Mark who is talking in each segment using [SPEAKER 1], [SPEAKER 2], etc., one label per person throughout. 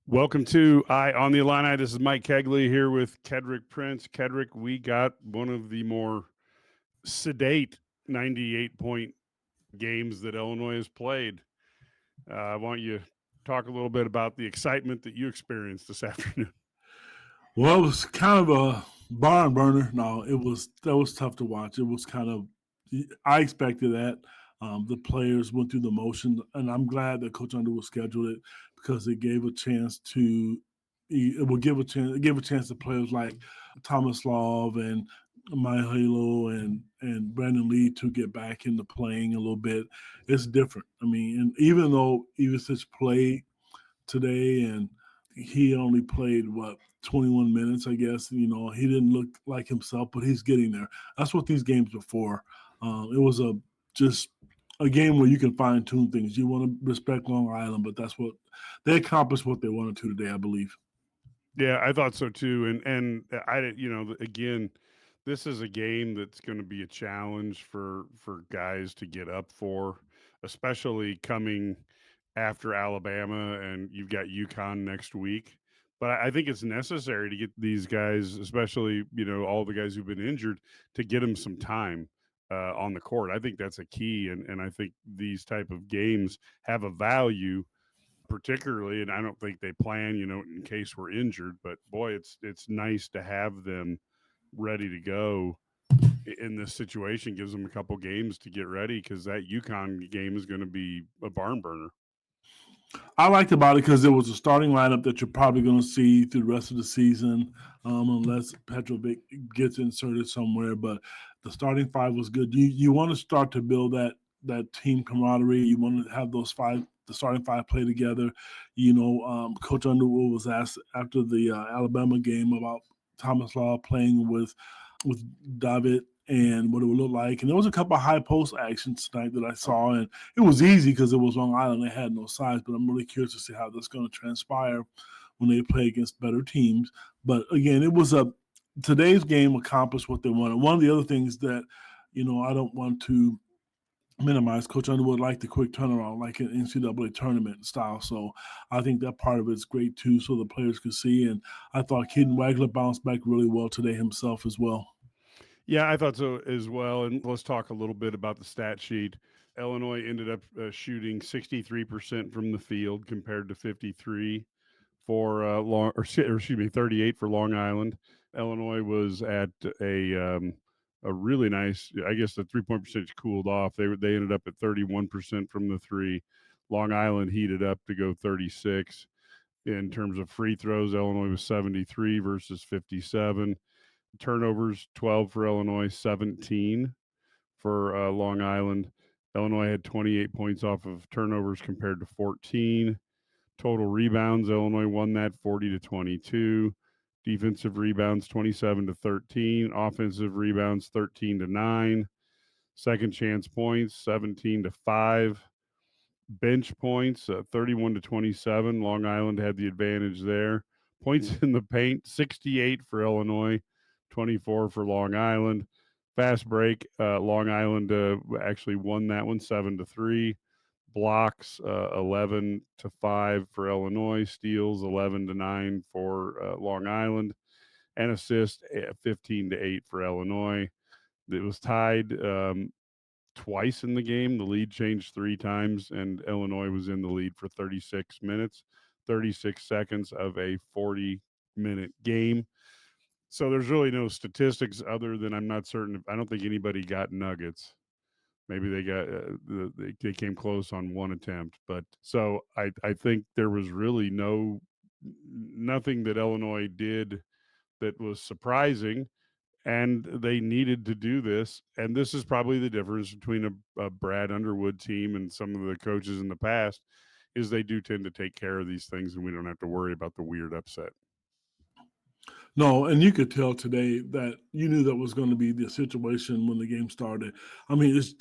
[SPEAKER 1] Welcome to Eye on the Illini. This is Mike Cagley here with Kedrick Prince. Kedrick, we got one of the more sedate 98-point games that Illinois has played. I want you to talk a little bit about the excitement that you experienced this afternoon.
[SPEAKER 2] Well, it was kind of a barn burner. No, that was tough to watch. It was kind of I expected that. The players went through the motion, and I'm glad that Coach Underwood scheduled it because it gave a chance to it gave a chance to players like Thomas Love and Maya Halo and Brandon Lee to get back into playing a little bit. It's different. I mean, and even though Ivicic played today and he only played 21 minutes, I guess. He didn't look like himself, but he's getting there. That's what these games are for. It was just a game where you can fine tune things. You want to respect Long Island, but that's what they accomplished what they wanted to today, I believe.
[SPEAKER 1] Yeah, I thought so too. And again, this is a game that's going to be a challenge for guys to get up for, especially coming after Alabama, and you've got UConn next week. But I think it's necessary to get these guys, especially all the guys who've been injured, to get them some time on the court. I think that's a key, and I think these type of games have a value, particularly. And I don't think they plan, in case we're injured. But boy, it's nice to have them ready to go in this situation. Gives them a couple games to get ready because that UConn game is going to be a barn burner.
[SPEAKER 2] I liked about it because it was a starting lineup that you're probably going to see through the rest of the season, unless Petrovic gets inserted somewhere. But the starting five was good. You want to start to build that team camaraderie. You want to have the starting five play together. Coach Underwood was asked after the Alabama game about Thomas Law playing with David and what it would look like. And there was a couple of high post actions tonight that I saw, and it was easy because it was Long Island. They had no size, but I'm really curious to see how that's going to transpire when they play against better teams. But again, today's game accomplished what they wanted. One of the other things that, I don't want to minimize, Coach Underwood liked the quick turnaround, like an NCAA tournament style. So I think that part of it's great too, so the players could see. And I thought Keaton Wagler bounced back really well today himself as well.
[SPEAKER 1] Yeah, I thought so as well. And let's talk a little bit about the stat sheet. Illinois ended up shooting 63% from the field compared to 53 for or excuse me, 38 for Long Island. Illinois was at a really nice. I guess the 3-point percentage cooled off. They ended up at 31% from the three. Long Island heated up to go 36. In terms of free throws, Illinois was 73 versus 57. Turnovers 12 for Illinois, 17 for Long Island. Illinois had 28 points off of turnovers compared to 14. Total rebounds, Illinois won that 40-22. Defensive rebounds 27-13. Offensive rebounds 13-9. Second chance points 17-5. Bench points 31-27. Long Island had the advantage there. Points in the paint 68 for Illinois, 24 for Long Island. Fast break, Long Island actually won that one 7-3. Blocks 11-5 for Illinois. Steals 11-9 for Long Island, and assists 15-8 for Illinois. It was tied twice in the game. The lead changed 3 times, and Illinois was in the lead for 36 minutes, 36 seconds of a 40-minute game. So there's really no statistics other than I'm not certain. I don't think anybody got nuggets. Maybe they got they came close on one attempt, but so I think there was really nothing that Illinois did that was surprising, and they needed to do this. And this is probably the difference between a Brad Underwood team and some of the coaches in the past, is they do tend to take care of these things, and we don't have to worry about the weird upset.
[SPEAKER 2] No, and you could tell today that you knew that was going to be the situation when the game started. I mean, it's.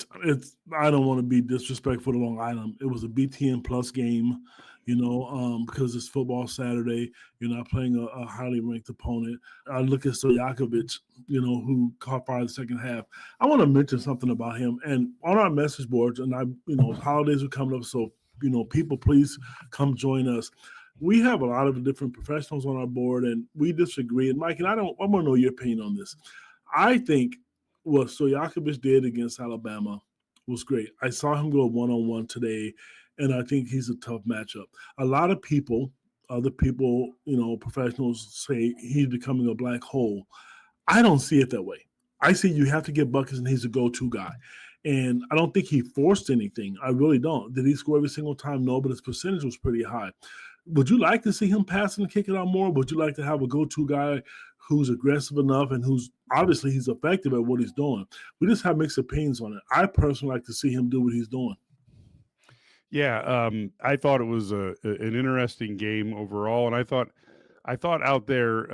[SPEAKER 2] I don't want to be disrespectful to Long Island. It was a BTN plus game, because it's football Saturday. You're not playing a highly ranked opponent. I look at Stojakovic, who caught fire the second half. I want to mention something about him. And on our message boards, and holidays are coming up, so people, please come join us. we have a lot of different professionals on our board, and we disagree. And Mike, and I want to know your opinion on this. I think what Stojakovic did against Alabama was great. I saw him go 1-on-1 today, and I think he's a tough matchup. A lot of people, other people, professionals say he's becoming a black hole. I don't see it that way. I see you have to get buckets, and he's a go-to guy. And I don't think he forced anything. I really don't. Did he score every single time? No, but his percentage was pretty high. Would you like to see him pass and kick it out more? Would you like to have a go-to guy who's aggressive enough and who's obviously he's effective at what he's doing? We just have mixed opinions on it. I personally like to see him do what he's doing.
[SPEAKER 1] Yeah, I thought it was an interesting game overall, and I thought out there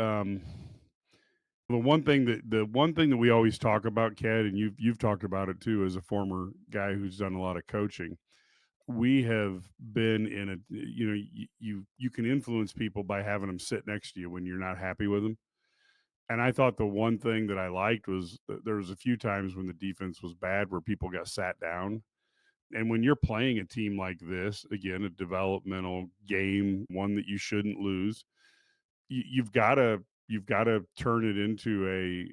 [SPEAKER 1] the one thing that we always talk about, Ked, and you've talked about it too as a former guy who's done a lot of coaching. We have been in a you can influence people by having them sit next to you when you're not happy with them. And I thought the one thing that I liked was there was a few times when the defense was bad where people got sat down. And when you're playing a team like this, again, a developmental game, one that you shouldn't lose, you've got to turn it into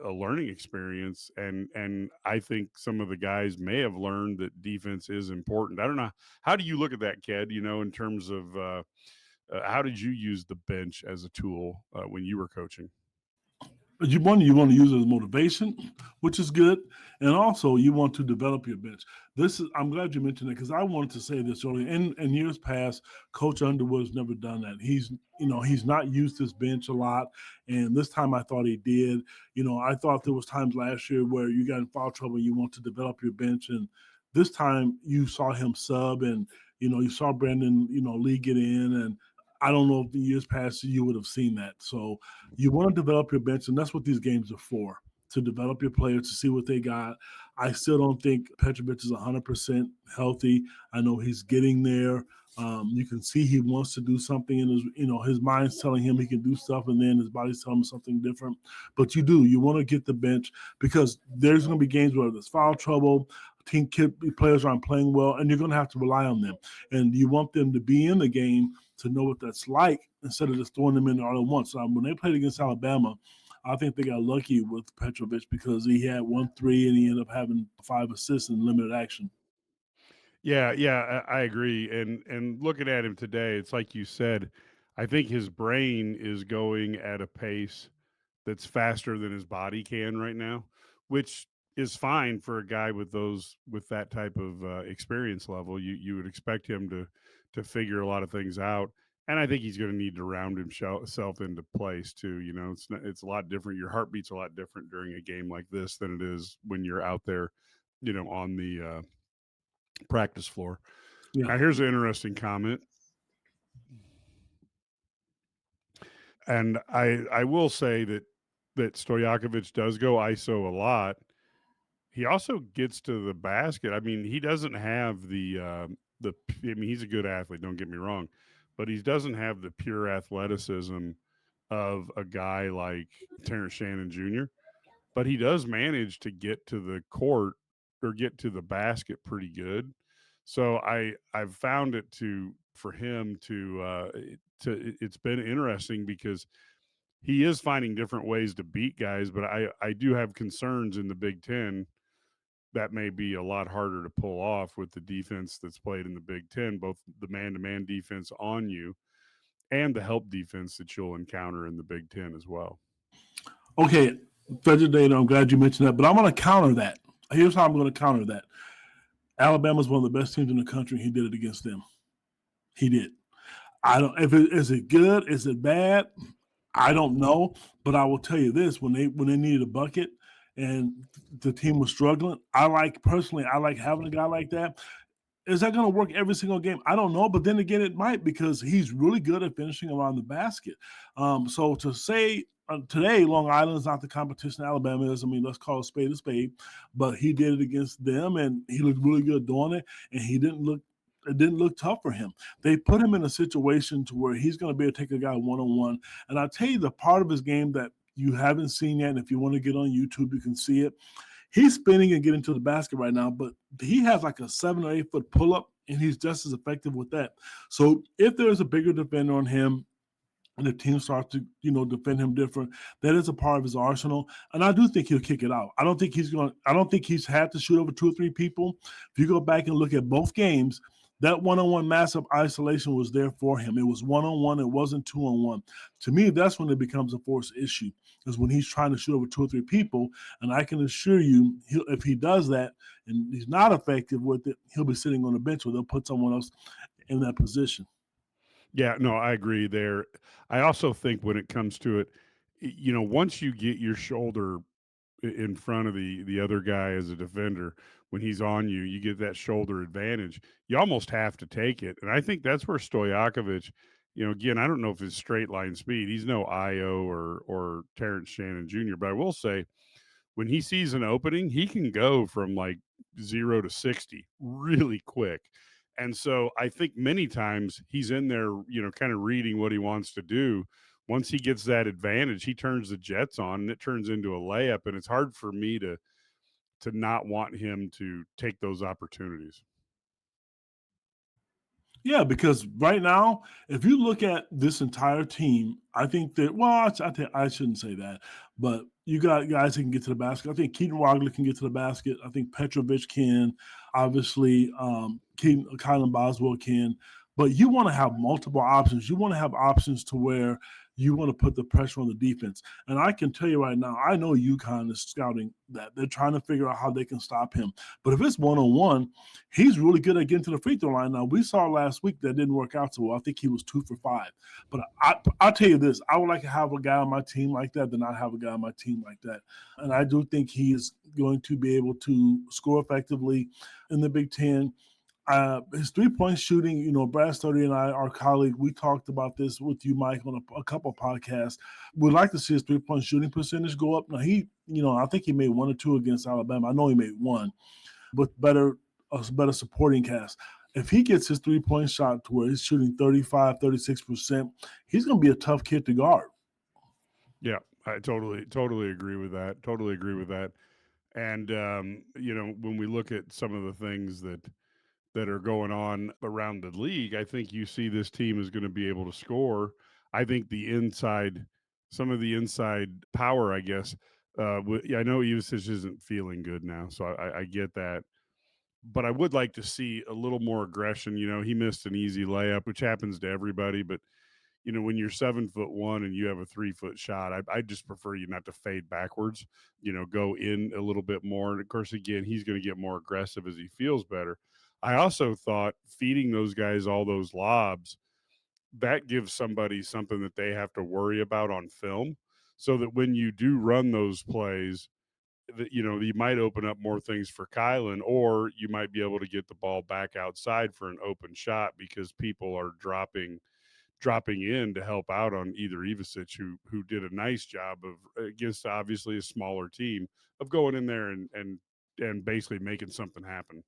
[SPEAKER 1] a learning experience. And I think some of the guys may have learned that defense is important. I don't know, how do you look at that, Ked, in terms of how did you use the bench as a tool when you were coaching?
[SPEAKER 2] You want to use it as motivation, which is good, and also you want to develop your bench. I'm glad you mentioned it because I wanted to say this earlier. In years past, Coach Underwood's never done that. He's not used his bench a lot, and this time I thought he did. I thought there was times last year where you got in foul trouble and you want to develop your bench, and this time you saw him sub, and you saw Brandon Lee get in, and I don't know if the years past you would have seen that. So you want to develop your bench, and that's what these games are for, to develop your players, to see what they got. I still don't think Petrovic is 100% healthy. I know he's getting there. You can see he wants to do something, and his mind's telling him he can do stuff, and then his body's telling him something different. But you want to get the bench because there's going to be games where there's foul trouble, players aren't playing well, and you're going to have to rely on them. And you want them to be in the game to know what that's like instead of just throwing them in there all at once. So when they played against Alabama, I think they got lucky with Petrovic because he had 1-3 and he ended up having 5 assists in limited action.
[SPEAKER 1] Yeah, I agree. And looking at him today, it's like you said, I think his brain is going at a pace that's faster than his body can right now, which is fine for a guy with that type of experience level. You would expect him to figure a lot of things out, and I think he's going to need to round himself into place too. It's a lot different. Your heartbeat's a lot different during a game like this than it is when you're out there, on the practice floor.
[SPEAKER 2] Yeah.
[SPEAKER 1] Now, here's an interesting comment. And I will say that Stojakovic does go ISO a lot. He also gets to the basket. I mean, he doesn't have I mean, he's a good athlete, don't get me wrong, but he doesn't have the pure athleticism of a guy like Terrence Shannon Jr., but he does manage to get to the court or get to the basket pretty good. So I've found it for him it's been interesting because he is finding different ways to beat guys, but I do have concerns in the Big Ten that may be a lot harder to pull off with the defense that's played in the Big Ten, both the man-to-man defense on you and the help defense that you'll encounter in the Big Ten as well.
[SPEAKER 2] Okay, Data, I'm glad you mentioned that, but I'm going to counter that. Here's how I'm going to counter that. Alabama's one of the best teams in the country. He did it against them. He did. I don't. Is it good? Is it bad? I don't know. But I will tell you this: when they needed a bucket and the team was struggling, I like having a guy like that. Is that going to work every single game? I don't know. But then again, it might because he's really good at finishing around the basket. So to say today, Long Island is not the competition Alabama is. I mean, let's call a spade. But he did it against them, and he looked really good doing it. And it didn't look tough for him. They put him in a situation to where he's going to be able to take a guy one-on-one. And I'll tell you the part of his game that you haven't seen yet, and if you want to get on YouTube, you can see it. He's spinning and getting to the basket right now, but he has like a 7 or 8 foot pull-up and he's just as effective with that. So if there's a bigger defender on him, and the team starts to, defend him different, that is a part of his arsenal. And I do think he'll kick it out. I don't think he's had to shoot over 2 or 3 people. If you go back and look at both games, that one-on-one massive isolation was there for him. It was one-on-one, it wasn't 2-on-1. To me, that's when it becomes a force issue, is when he's trying to shoot over 2 or 3 people. And I can assure you, if he does that and he's not effective with it, he'll be sitting on the bench, or they'll put someone else in that position.
[SPEAKER 1] Yeah, no, I agree there. I also think when it comes to it, once you get your shoulder in front of the other guy as a defender, when he's on you, you get that shoulder advantage. You almost have to take it, and I think that's where Stojakovic, again, I don't know if it's straight line speed. He's no Io or Terrence Shannon Jr., but I will say when he sees an opening, he can go from like 0 to 60 really quick. And so I think many times he's in there, kind of reading what he wants to do. Once he gets that advantage, he turns the jets on and it turns into a layup. And it's hard for me to not want him to take those opportunities.
[SPEAKER 2] Yeah, because right now, if you look at this entire team, I think that, well, I shouldn't say that, but you got guys who can get to the basket. I think Keaton Wagler can get to the basket. I think Petrovic can. Obviously, Kylan Boswell can. But you want to have multiple options. You want to have options to where you want to put the pressure on the defense. And I can tell you right now, I know UConn is scouting that. They're trying to figure out how they can stop him. But if it's one-on-one, he's really good at getting to the free throw line. Now, we saw last week that didn't work out so well. I think he was 2 for 5. But I'll tell you this, I would like to have a guy on my team like that than not have a guy on my team like that. And I do think he is going to be able to score effectively in the Big Ten. His 3-point shooting, Brad Sturdy and I, our colleague, we talked about this with you, Mike, on a couple of podcasts. We'd like to see his 3-point shooting percentage go up. Now, I think he made 1 or 2 against Alabama. I know he made 1 with a better supporting cast. If he gets his 3-point shot to where he's shooting 35, 36%, he's going to be a tough kid to guard.
[SPEAKER 1] Yeah, I totally agree with that. Totally agree with that. And, when we look at some of the things that are going on around the league, I think you see this team is going to be able to score. I think some of the inside power, I guess. I know usage isn't feeling good now, so I get that. But I would like to see a little more aggression. He missed an easy layup, which happens to everybody. But when you're 7'1" and you have a 3-foot shot, I just prefer you not to fade backwards. Go in a little bit more. And of course, again, he's going to get more aggressive as he feels better. I also thought feeding those guys all those lobs, that gives somebody something that they have to worry about on film, so that when you do run those plays, that you might open up more things for Kylan, or you might be able to get the ball back outside for an open shot because people are dropping in to help out on either Ivasic, who did a nice job of, against obviously a smaller team, of going in there and basically making something happen.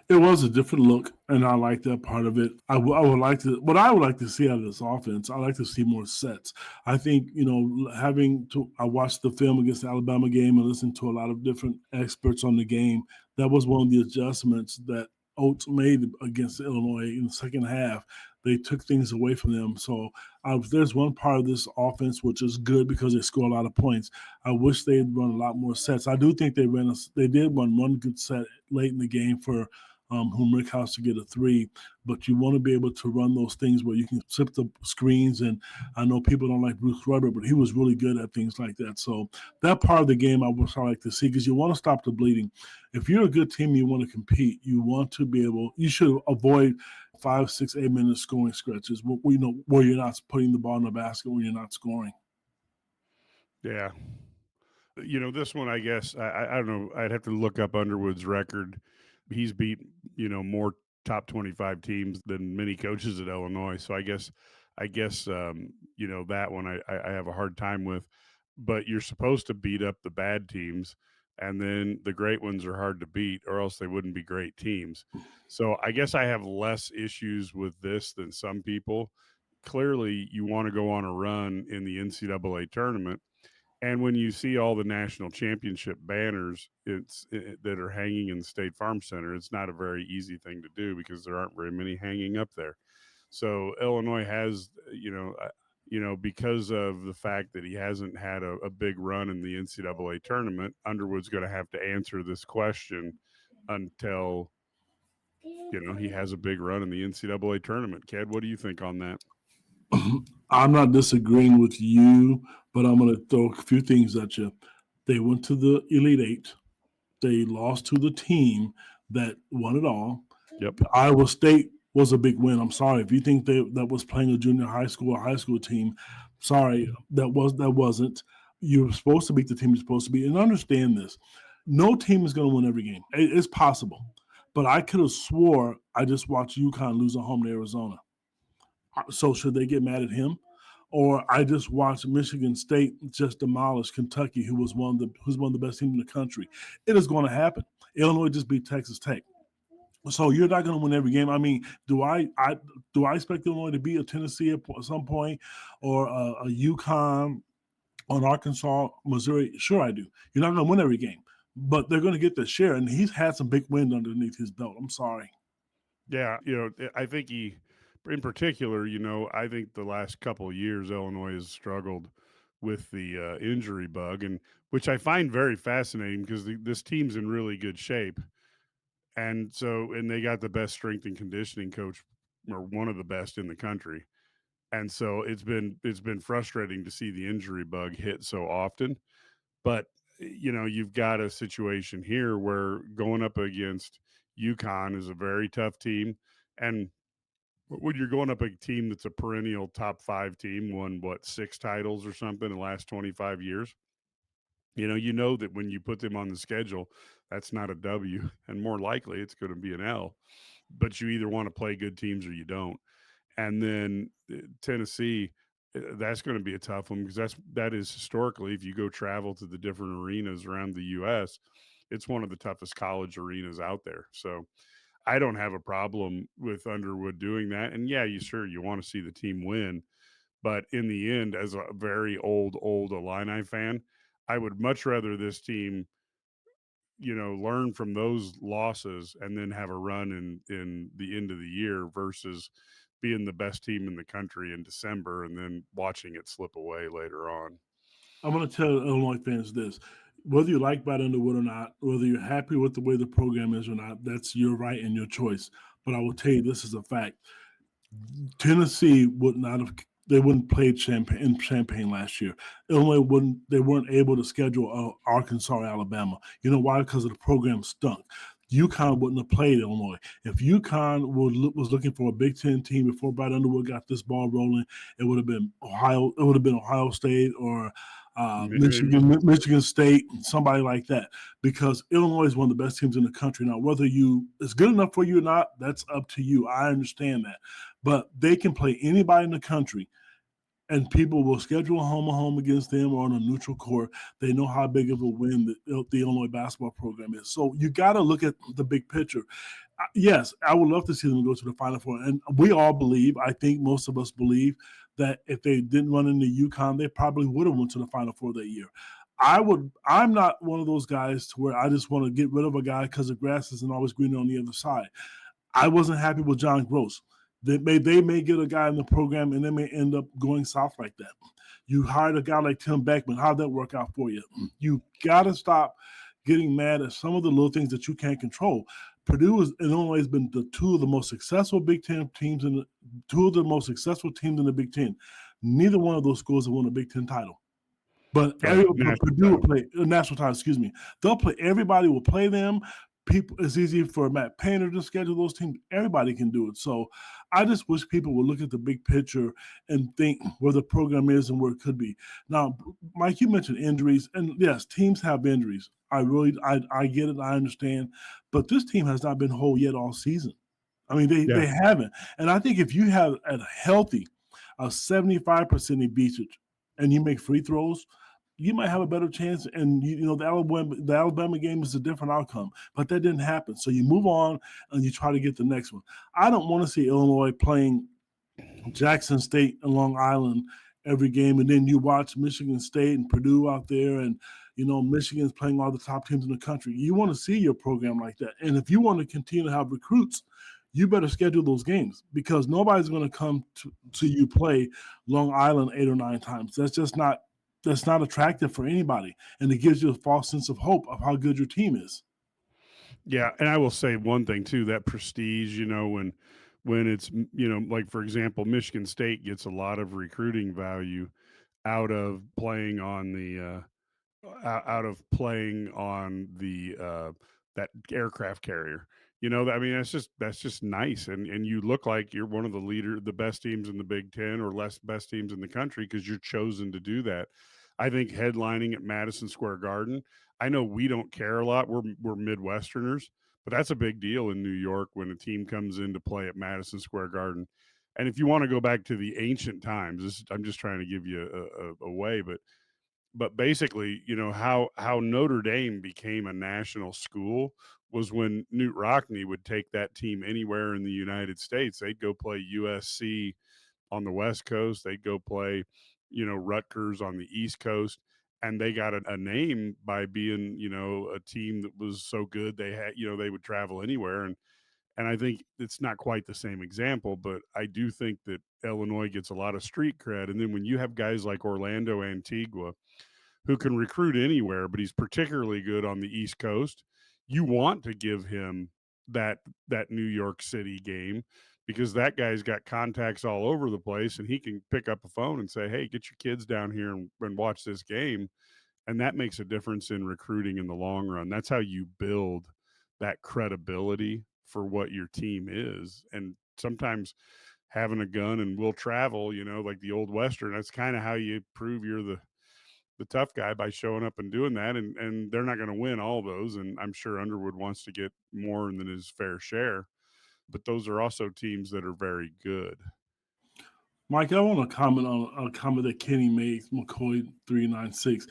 [SPEAKER 2] It was a different look, and I like that part of it. I would like to, what I would like to see out of this offense, I like to see more sets. I think, I watched the film against the Alabama game and listened to a lot of different experts on the game. That was one of the adjustments that Oates made against Illinois in the second half. They took things away from them. So there's one part of this offense which is good because they score a lot of points. I wish they had run a lot more sets. I do think they did run one good set late in the game for whom Rick House to get a 3, but you want to be able to run those things where you can slip the screens. And I know people don't like Bruce Rubber, but he was really good at things like that. So that part of the game I would like to see, because you want to stop the bleeding. If you're a good team, you want to compete. You should avoid 5, 6, 8-minute scoring stretches where you're not putting the ball in the basket, when you're not scoring.
[SPEAKER 1] Yeah. This one, I guess, I don't know. I'd have to look up Underwood's record. He's beat, more top 25 teams than many coaches at Illinois. So I guess, that one I have a hard time with. But you're supposed to beat up the bad teams, and then the great ones are hard to beat, or else they wouldn't be great teams. So I guess I have less issues with this than some people. Clearly, you want to go on a run in the NCAA tournament. And when you see all the national championship banners that are hanging in the State Farm Center, it's not a very easy thing to do because there aren't very many hanging up there. So Illinois has, because of the fact that he hasn't had a big run in the NCAA tournament, Underwood's going to have to answer this question until he has a big run in the NCAA tournament. Ked, what do you think on that?
[SPEAKER 2] I'm not disagreeing with you, but I'm going to throw a few things at you. They went to the Elite Eight. They lost to the team that won it all.
[SPEAKER 1] Yep.
[SPEAKER 2] Iowa State was a big win. I'm sorry if you think that was playing a junior high school or high school team. Sorry, that wasn't. You're supposed to beat the team you're supposed to beat, and understand this: no team is going to win every game. It's possible, but I could have swore I just watched UConn lose at home to Arizona. So should they get mad at him? Or I just watched Michigan State just demolish Kentucky, who's one of the best teams in the country. It is going to happen. Illinois just beat Texas Tech. So you're not going to win every game. I mean, do I expect Illinois to beat a Tennessee at some point, or a UConn, or an Arkansas, Missouri? Sure, I do. You're not going to win every game, but they're going to get their share. And he's had some big wins underneath his belt. I'm sorry.
[SPEAKER 1] Yeah, I think in particular, I think the last couple of years Illinois has struggled with the injury bug, and which I find very fascinating because this team's in really good shape. And they got the best strength and conditioning coach, or one of the best in the country. And so it's been frustrating to see the injury bug hit so often. But you've got a situation here where going up against UConn is a very tough team, and when you're going up a team that's a perennial top 5 team, won 6 titles or something in the last 25 years, that when you put them on the schedule, that's not a W, and more likely it's going to be an L. But you either want to play good teams or you don't. And then Tennessee, that's going to be a tough one because that is historically, if you go travel to the different arenas around the U.S., it's one of the toughest college arenas out there. So I don't have a problem with Underwood doing that. And yeah, you want to see the team win. But in the end, as a very old Illini fan, I would much rather this team, learn from those losses and then have a run in the end of the year versus being the best team in the country in December and then watching it slip away later on.
[SPEAKER 2] I'm going to tell Illinois fans this. Whether you like Brad Underwood or not, whether you're happy with the way the program is or not, that's your right and your choice. But I will tell you this is a fact. Tennessee wouldn't play in Champaign last year. Illinois weren't able to schedule Arkansas or Alabama. You know why? Because the program stunk. UConn wouldn't have played Illinois. If UConn was looking for a Big Ten team before Brad Underwood got this ball rolling, it would have been Ohio. It would have been Ohio State or Michigan State, somebody like that. Because Illinois is one of the best teams in the country. Now, whether it's good enough for you or not, that's up to you. I understand that, but they can play anybody in the country. And people will schedule a home against them or on a neutral court. They know how big of a win the Illinois basketball program is. So you got to look at the big picture. Yes, I would love to see them go to the Final Four. And we all believe, I think most of us believe, that if they didn't run into UConn, they probably would have went to the Final Four that year. I'm not one of those guys to where I just want to get rid of a guy because the grass isn't always greener on the other side. I wasn't happy with John Gross. They may get a guy in the program and they may end up going south like that. You hired a guy like Tim Beckman. How'd that work out for you? You got to stop getting mad at some of the little things that you can't control. Purdue and Illinois has been two of the most successful Big Ten teams in the Big Ten. Neither one of those schools have won a Big Ten title. But Purdue will play a national title. Excuse me. They'll play. Everybody will play them. It's easy for Matt Painter to schedule those teams. Everybody can do it. So I just wish people would look at the big picture and think where the program is and where it could be. Now, Mike, you mentioned injuries, and yes, teams have injuries. I get it. I understand. But this team has not been whole yet all season. I mean, they haven't. And I think if you have a 75% usage and you make free throws, you might have a better chance. And, the Alabama game is a different outcome. But that didn't happen. So you move on and you try to get the next one. I don't want to see Illinois playing Jackson State and Long Island every game, and then you watch Michigan State and Purdue out there, and Michigan's playing all the top teams in the country. You want to see your program like that, and if you want to continue to have recruits, you better schedule those games because nobody's going to come to you play Long Island 8 or 9 times. That's not attractive for anybody, and it gives you a false sense of hope of how good your team is.
[SPEAKER 1] Yeah, and I will say one thing too, that prestige, when it's, like for example, Michigan State gets a lot of recruiting value out of playing on the out of playing on the that aircraft carrier. I mean, that's just nice, and you look like you're one of the best teams in the Big Ten or less best teams in the country because you're chosen to do that. I think headlining at Madison Square Garden. I know we don't care a lot. We're Midwesterners, but that's a big deal in New York when a team comes in to play at Madison Square Garden. And if you want to go back to the ancient times, I'm just trying to give you a way, but basically, how Notre Dame became a national school was when Newt Rockne would take that team anywhere in the United States. They'd go play USC on the West Coast. They'd go play, Rutgers on the East Coast. And they got a name by being, a team that was so good they had, they would travel anywhere. And I think it's not quite the same example, but I do think that Illinois gets a lot of street cred. And then when you have guys like Orlando Antigua, who can recruit anywhere, but he's particularly good on the East Coast. You want to give him that New York City game because that guy's got contacts all over the place and he can pick up a phone and say, "Hey, get your kids down here and watch this game." And that makes a difference in recruiting in the long run. That's how you build that credibility for what your team is. And sometimes having a gun and will travel, like the old Western, that's kind of how you prove you're the tough guy by showing up and doing that. And they're not going to win all those. And I'm sure Underwood wants to get more than his fair share. But those are also teams that are very good.
[SPEAKER 2] Mike, I want to comment on a comment that Kenny made, McCoy 396.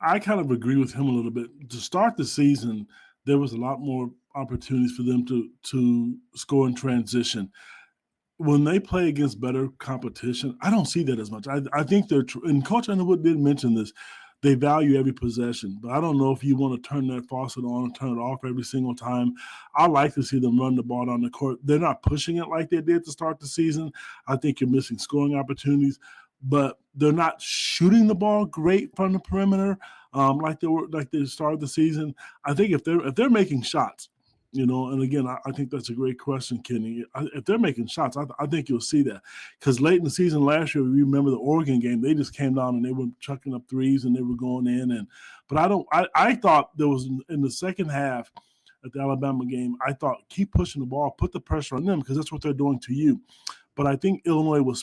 [SPEAKER 2] I kind of agree with him a little bit. To start the season, there was a lot more opportunities for them to score in transition. When they play against better competition, I don't see that as much. I think and Coach Underwood did mention this, they value every possession, but I don't know if you want to turn that faucet on and turn it off every single time. I like to see them run the ball down the court. They're not pushing it like they did to start the season. I think you're missing scoring opportunities, but they're not shooting the ball great from the perimeter like they started the season. I think if they're making shots, and again, I think that's a great question, Kenny. If they're making shots, I think you'll see that. Because late in the season last year, we remember the Oregon game, they just came down and they were chucking up threes and they were going in. But I thought there was in the second half at the Alabama game, I thought keep pushing the ball, put the pressure on them because that's what they're doing to you. But I think Illinois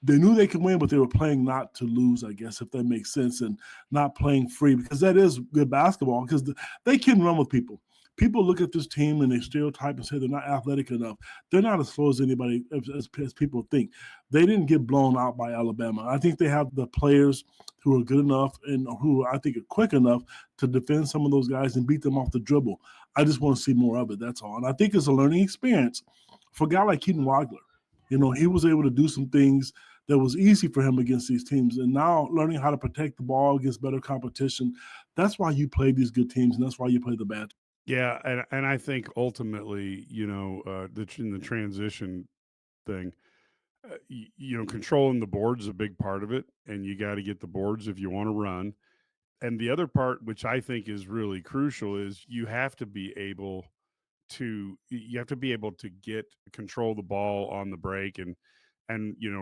[SPEAKER 2] they knew they could win, but they were playing not to lose, I guess, if that makes sense, and not playing free because that is good basketball because they can run with people. People look at this team and they stereotype and say they're not athletic enough. They're not as slow as anybody as people think. They didn't get blown out by Alabama. I think they have the players who are good enough and who I think are quick enough to defend some of those guys and beat them off the dribble. I just want to see more of it. That's all. And I think it's a learning experience for a guy like Keaton Wagler. He was able to do some things that was easy for him against these teams. And now learning how to protect the ball against better competition, that's why you play these good teams and that's why you play the bad.
[SPEAKER 1] Yeah, and I think ultimately, in the transition thing, controlling the boards is a big part of it, and you got to get the boards if you want to run. And the other part, which I think is really crucial, is you have to be able to control the ball on the break and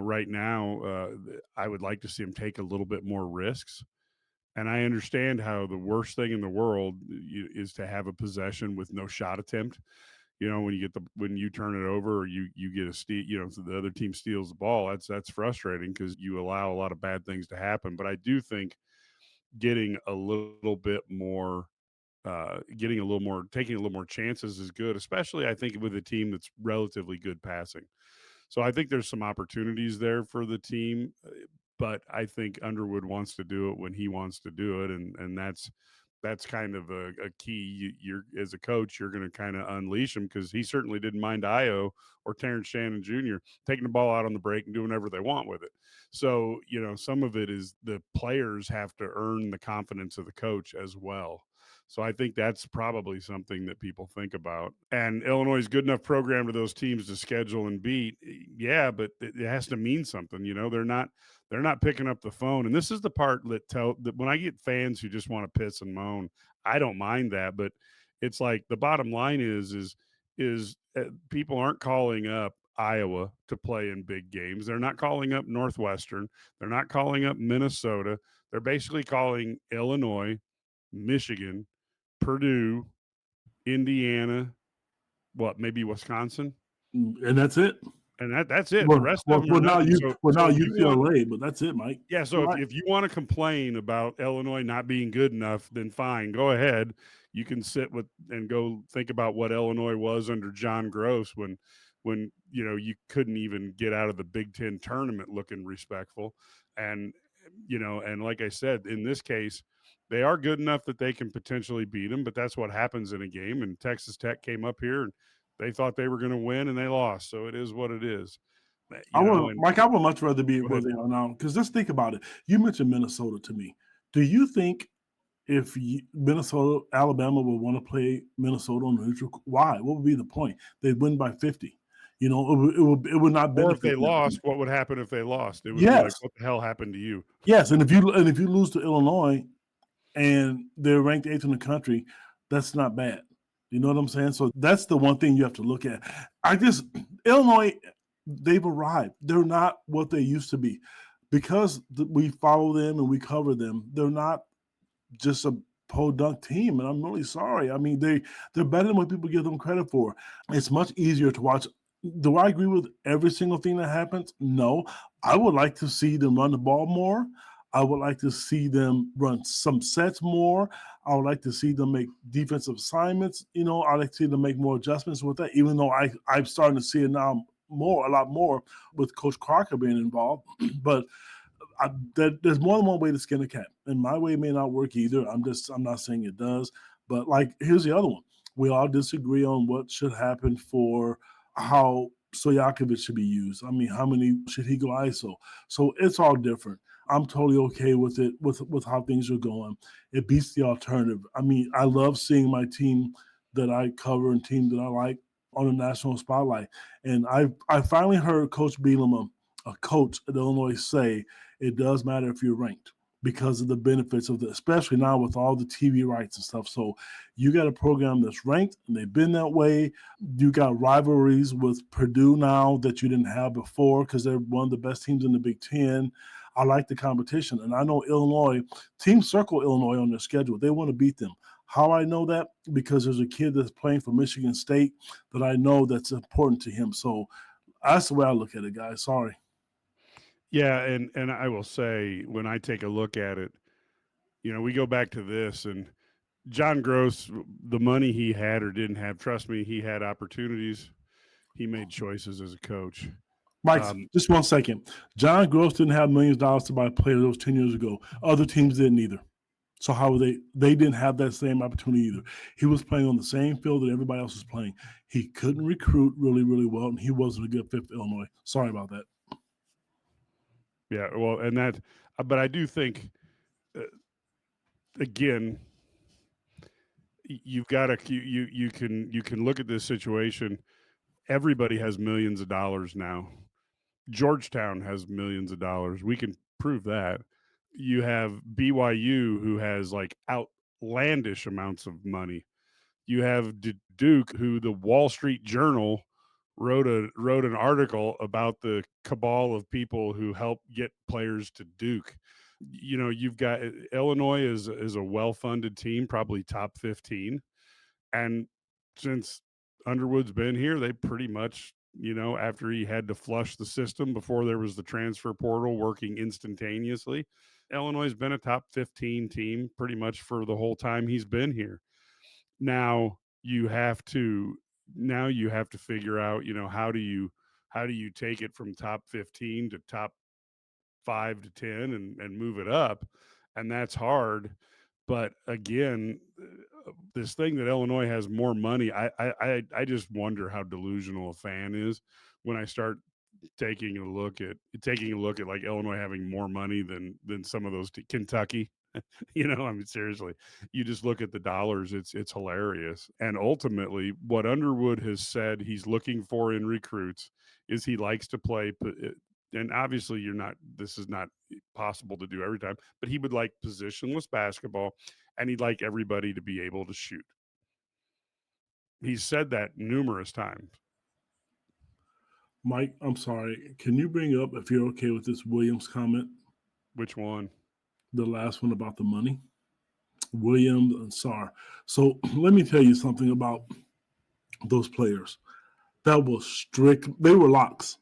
[SPEAKER 1] right now I would like to see him take a little bit more risks. And I understand how the worst thing in the world is to have a possession with no shot attempt. When you turn it over or you get a steal, so the other team steals the ball. That's frustrating because you allow a lot of bad things to happen. But I do think getting a little bit more, taking a little more chances is good, especially I think with a team that's relatively good passing. So I think there's some opportunities there for the team, but I think Underwood wants to do it when he wants to do it, and that's kind of a key. You're as a coach, you're going to kind of unleash him because he certainly didn't mind Io or Terrence Shannon Jr. taking the ball out on the break and doing whatever they want with it. So, some of it is the players have to earn the confidence of the coach as well. So I think that's probably something that people think about. And Illinois is good enough program to those teams to schedule and beat. Yeah, but it has to mean something. They're not picking up the phone. And this is the part that when I get fans who just want to piss and moan, I don't mind that. But it's like the bottom line is people aren't calling up Iowa to play in big games. They're not calling up Northwestern. They're not calling up Minnesota. They're basically calling Illinois, Michigan, Purdue, Indiana, maybe Wisconsin,
[SPEAKER 2] And that's it.
[SPEAKER 1] and that's it. The rest of them are
[SPEAKER 2] Now
[SPEAKER 1] nothing. So if you want,
[SPEAKER 2] UCLA, but that's it, Mike.
[SPEAKER 1] yeah. So if you want to complain about Illinois not being good enough, then fine, go ahead. You can sit with and go think about what Illinois was under John Gross when you couldn't even get out of the Big Ten tournament looking respectful, and and like I said, in this case, they are good enough that they can potentially beat them, but that's what happens in a game. And Texas Tech came up here and they thought they were going to win and they lost. So it is what it is. And
[SPEAKER 2] Mike, I would much rather be
[SPEAKER 1] go
[SPEAKER 2] where
[SPEAKER 1] ahead.
[SPEAKER 2] they are now. Because let's think about it. You mentioned Minnesota to me. Do you think if Minnesota, Alabama would want to play Minnesota on the neutral, why? What would be the point? They'd win by 50. It would not
[SPEAKER 1] Or if
[SPEAKER 2] benefit
[SPEAKER 1] they
[SPEAKER 2] them.
[SPEAKER 1] lost, what would happen if they lost? It would be like,
[SPEAKER 2] Yes,
[SPEAKER 1] what the hell happened to you?
[SPEAKER 2] yes. And if you lose to Illinois and they're ranked 8th in the country, that's not bad. You know what I'm saying? So that's the one thing you have to look at. Illinois, they've arrived. They're not what they used to be because we follow them and we cover them. They're not just a podunk team, and I'm really sorry. I mean, they're better than what people give them credit for. It's much easier to watch. Do I agree with every single thing that happens? No. I would like to see them run the ball more. I would like to see them run some sets more. I would like to see them make defensive assignments. I'd like to see them make more adjustments with that, even though I'm starting to see it now a lot more with Coach Crocker being involved. But there's more than one way to skin a cat, and my way may not work either. I'm not saying it does, but here's the other one. We all disagree on what should happen for how Stojakovic should be used. I mean, how many should he go ISO? So it's all different. I'm totally okay with it, with how things are going. It beats the alternative. I mean, I love seeing my team that I cover and team that I like on the national spotlight. And I finally heard Coach Bielema, a coach at Illinois, say it does matter if you're ranked because of the benefits of especially now with all the TV rights and stuff. So you got a program that's ranked and they've been that way. You got rivalries with Purdue now that you didn't have before because they're one of the best teams in the Big Ten. I like the competition. And I know Illinois, teams circle Illinois on their schedule. They want to beat them. How I know that? Because there's a kid that's playing for Michigan State that I know that's important to him. So that's the way I look at it, guys. Sorry.
[SPEAKER 1] Yeah, and I will say when I take a look at it, we go back to this and John Gross, the money he had or didn't have, trust me, he had opportunities. He made choices as a coach.
[SPEAKER 2] Mike, just 1 second. John Gross didn't have millions of dollars to buy a player those 10 years ago. Other teams didn't either. So how were they? They didn't have that same opportunity either. He was playing on the same field that everybody else was playing. He couldn't recruit really, really well, and he wasn't a good fit for Illinois. Sorry about that.
[SPEAKER 1] Yeah, well, and that, but I do think, again, you've got to you can look at this situation. Everybody has millions of dollars now. Georgetown has millions of dollars. We can prove that. You have BYU who has like outlandish amounts of money. You have Duke, who the Wall Street Journal wrote an article about the cabal of people who help get players to Duke. You've got Illinois is a well-funded team, probably top 15. And since Underwood's been here, they pretty much, after he had to flush the system before there was the transfer portal working instantaneously, Illinois has been a top 15 team pretty much for the whole time he's been here. Now you have to figure out, how do you take it from top 15 to top 5 to 10 and move it up, and that's hard. But again, this thing that Illinois has more money, I just wonder how delusional a fan is when I start taking a look at like Illinois having more money than some of those Kentucky. I mean, seriously, you just look at the dollars, it's hilarious. And ultimately, what Underwood has said he's looking for in recruits is he likes to play and obviously this is not possible to do every time, but he would like positionless basketball and he'd like everybody to be able to shoot. He's said that numerous times.
[SPEAKER 2] Mike, I'm sorry. Can you bring up, if you're okay with this, Williams comment,
[SPEAKER 1] Which one?
[SPEAKER 2] the last one about the money? Williams and Sarr. So let me tell you something about those players. That was strict. They were locks.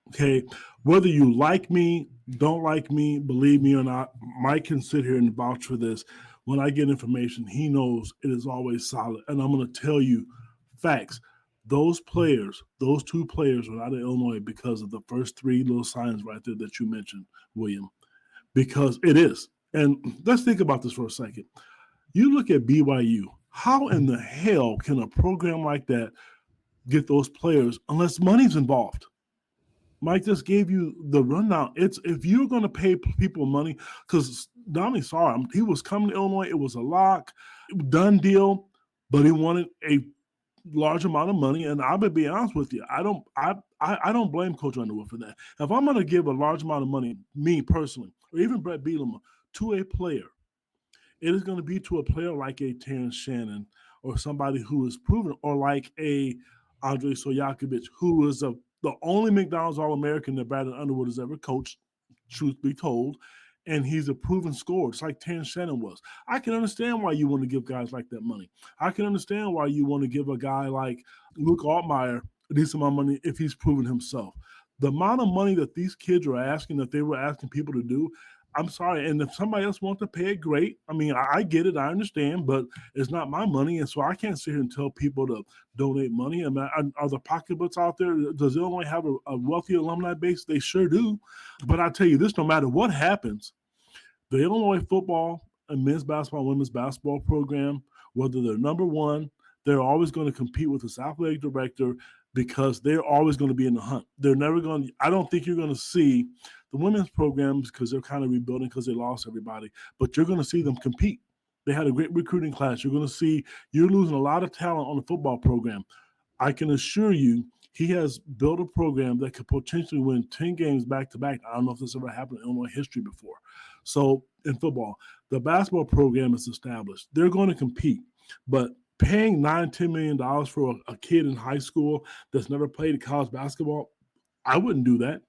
[SPEAKER 2] Okay. Whether you like me, don't like me, believe me or not, Mike can sit here and vouch for this. When I get information, he knows it is always solid. And I'm going to tell you facts. Those players, those two players are out of Illinois because of the first three little signs right there that you mentioned, William, because it is. And let's think about this for a second. You look at BYU. How in the hell can a program like that get those players unless money's involved? Mike just gave you the rundown. It's if you're going to pay people money, because Donnie saw him, he was coming to Illinois. It was a lock, done deal, but he wanted a large amount of money. And I'm gonna be honest with you, I don't blame Coach Underwood for that. If I'm going to give a large amount of money, me personally, or even Brett Bielema, to a player, it is going to be to a player like a Terrence Shannon or somebody who is proven, or like a Andre Sojakovic, who is the only McDonald's All-American that Brad Underwood has ever coached, truth be told, and he's a proven scorer, just like Terrence Shannon was. I can understand why you want to give guys like that money. I can understand why you want to give a guy like Luke Altmaier a decent amount of money if he's proven himself. The amount of money that these kids are asking, that they were asking people to do, I'm sorry. And if somebody else wants to pay it, great. I mean, I get it. I understand, but it's not my money. And so I can't sit here and tell people to donate money. I mean, are the pocketbooks out there? Does Illinois have a wealthy alumni base? They sure do. But I tell you this, no matter what happens, the Illinois football and men's basketball, women's basketball program, whether they're number one, they're always going to compete with this athletic director because they're always going to be in the hunt. They're never going to, I don't think you're going to see the women's programs because they're kind of rebuilding because they lost everybody, but you're going to see them compete. They had a great recruiting class. You're going to see, you're losing a lot of talent on the football program. I can assure you, he has built a program that could potentially win 10 games back to back. I don't know if this ever happened in Illinois history before. So in football, the basketball program is established. They're going to compete, but paying $9-10 million for a kid in high school that's never played college basketball, I wouldn't do that.